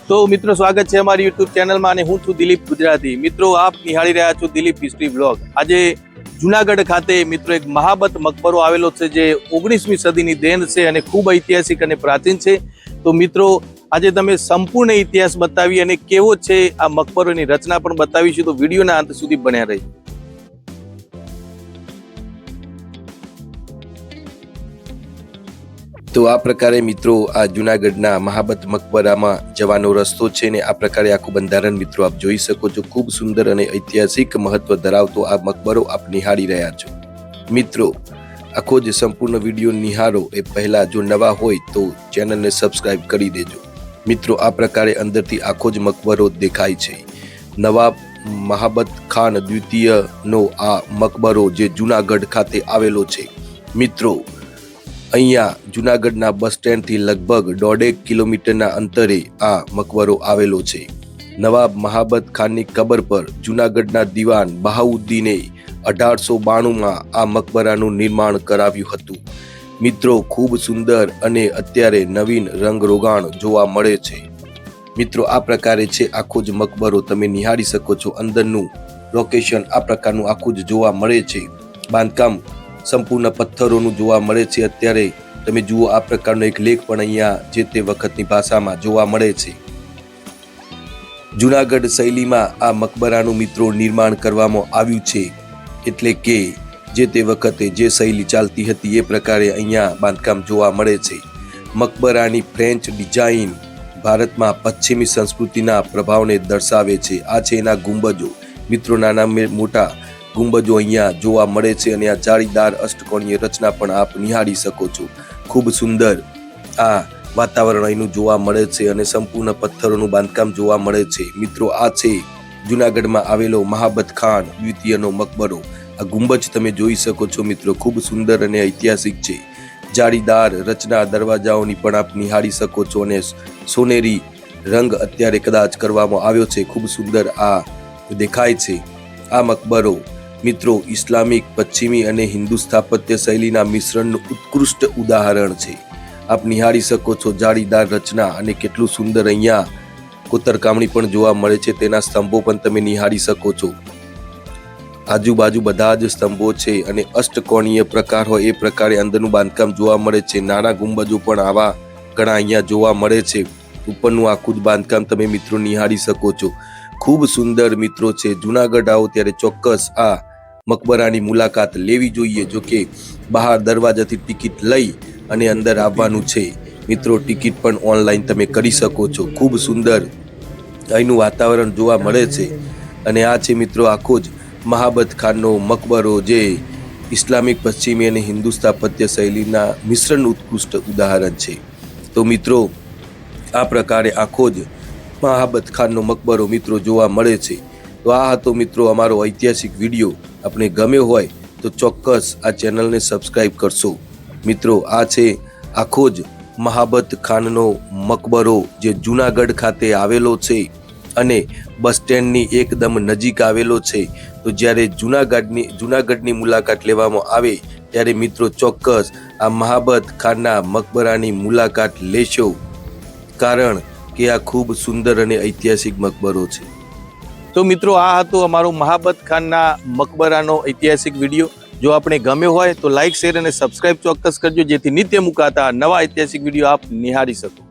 तो मित्रों स्वागत है हमारी यूट्यूब चैनल में हूँ छू दिलीप गुजराती। मित्रों आप निहाળી રહ્યા છો दिलीप हिस्ट्री व्लॉग। आज जूनागढ़ खाते मित्रों एक महाबत मकबरो आवेलो छे जे 19મી સદીની દેન છે અને ખૂબ ઐતિહાસિક અને પ્રાચીન છે। તો મિત્રો આજે તમે સંપૂર્ણ ઇતિહાસ બતાવી અને કેવો છે આ મકબરોની રચના પણ બતાવીશું, તો વિડીયોના અંત સુધી બન્યા રહી। तो आ प्रकारे मित्रों आ जूनागढ़ना महाबत मकबरामां जवानो रस्तो छे ने आ प्रकारे आखुं बंधारण मित्रों आप जोई शको छो। खूब सुंदर अने ऐतिहासिक महत्व धरावतो आ मकबरो आप निहाળી રહ્યા છો। मित्रों आखो ज संपूर्ण विडियो निहारो ए पहला जो नवा होय तो चेनल ने सब्सक्राइब करी देजो। मित्रों आ प्रकारे अंदरथी आखो ज मकबरो देखाय छे। नवाब महाबत खान द्वितीय नो आ मकबरो जे जूनागढ़ खाते आवेलो छे। मित्रों अहींया जूनागढ़ना बस स्टेन्ड थी लगभग 1.5 किलोमीटरना अंतरे आ मकबरो आवेलो छे। नवाब महाबत खाननी कबर पर जूनागढ़ना दीवान बहाउद्दीने 1892 में आ मकबरानुं निर्माण कराव्युं हतुं। मित्रों खूब सुंदर अने अत्यारे नवीन रंग रोगाण जोवा मळे छे। मित्रों आ प्रकारे छे आखो ज मकबरो तमे निहाળી शको छो। अंदरनुं लोकेशन आ प्रकारनुं आखुं ज जोवा मळे छे। बांधकाम संपूर्ण पत्थरों जोवा मळे छे। अत्यारे तमे जुओ आ प्रकारनो एक लेख पण अहींया जे ते वखतनी भाषामां जोवा मळे छे। जूनागढ़ शैलीमां आ मकबरानुं मित्रों निर्माण करवामां आव्युं छे, एटले के जे ते वखते जे शैली चालती हती ए प्रकारे अहींया बांधकाम जोवा मळे छे। मकबरानी फ्रेंच डिजाइन भारतमां पश्चिमी संस्कृतिना प्रभावने दर्शावे छे। आ छे एना गुंबजो। मित्रों नाना मोटा गुंबजो अहींया जोवा मळे छे अने आ जाळीदार अष्टकोणीय रचना पण आप निहाળી शको छो। खूब सुंदर आ वातावरण अहींनुं जोवा मळे छे अने संपूर्ण पत्थरोनुं बांधकाम जोवा मळे छे। मित्रों आ छे जूनागढ़मां आवेलो महाबत खान द्वितीयनो मकबरो। आ गुंबज तमे जोई शको छो। मित्रों खूब सुंदर अने ऐतिहासिक छे। जाळीदार रचना दरवाजाओनी पण आप निहाળી शको छो अने सोनेरी रंग अत्यारे कदाच करवामां आव्यो छे। खूब सुंदर आ देखाय छे। आ मकबरो मित्रों इस्लामिक पश्चिमी अने हिंदू स्थापत्य शैलीना मिश्रणनुं उत्कृष्ट उदाहरण छे। आप निहाળી शको छो जाळीदार रचना अने केटલું सुंदर अहींया कोतरकामणी पण जोवा मळे छे। तेना स्तंभो पण तमे निहाળી शको छो। आजूबाजू बधा ज स्तंभो छे अने अष्टकोणीय प्रकार होय ए प्रकारे अंदरनुं बांधकाम जोवा मळे छे। नाना गुंबजो पण आवा घणा अहींया जोवा मळे छे। उपरनुं आखुं ज बांधकाम तमे मित्रों निहाળી शको छो। खूब सुंदर मित्रों छे। जूनागढ़ आओ त्यारे चोक्कस आ मकबरानी मुलाकात लेवी जोईए। जो के बहार दरवाजाथी टिकिट लई अने अंदर आववानुं छे। मित्रों टिकिट पण ऑनलाइन तमे करी शको छो। खूब सुंदर अहींनुं वातावरण जोवा मळे छे। अने आ छे मित्रों आखो ज महाबत खाननो मकबरो जे इस्लामिक पश्चिमी अने हिंदू स्थापत्य शैलीना मिश्रण उत्कृष्ट उदाहरण छे। तो मित्रों आ प्रकारे आखो ज महाबत खाननो मकबरो मित्रों जोवा मळे छे। तो आ हतो मित्रों अमारो ऐतिहासिक विडियो। आपने गम्यो होय तो चोक्कस आ चेनल ने सब्सक्राइब करशो। मित्रों आ छे आखो ज महाबत खाननो मकबरो जे जूनागढ़ खाते आवेलो छे अने बस स्टेन्डनी एकदम नजीक आवेलो छे। तो ज्यारे जूनागढ़नी मुलाकात लेवामां आवे त्यारे मित्रों चोक्कस आ महाबत खानना मकबरानी मुलाकात लेशो, कारण के आ खूब सुंदर अने ऐतिहासिक मकबरो छे। तो मित्रों आ हतो अमारो महाबत खानना मकबरानो ऐतिहासिक विडियो। जो आपने गम्यो होय तो लाइक शेर अने सब्सक्राइब चोक्कस करजो, जेथी नित्य मुकाता नवा ऐतिहासिक विडियो आप निहाળી શકો।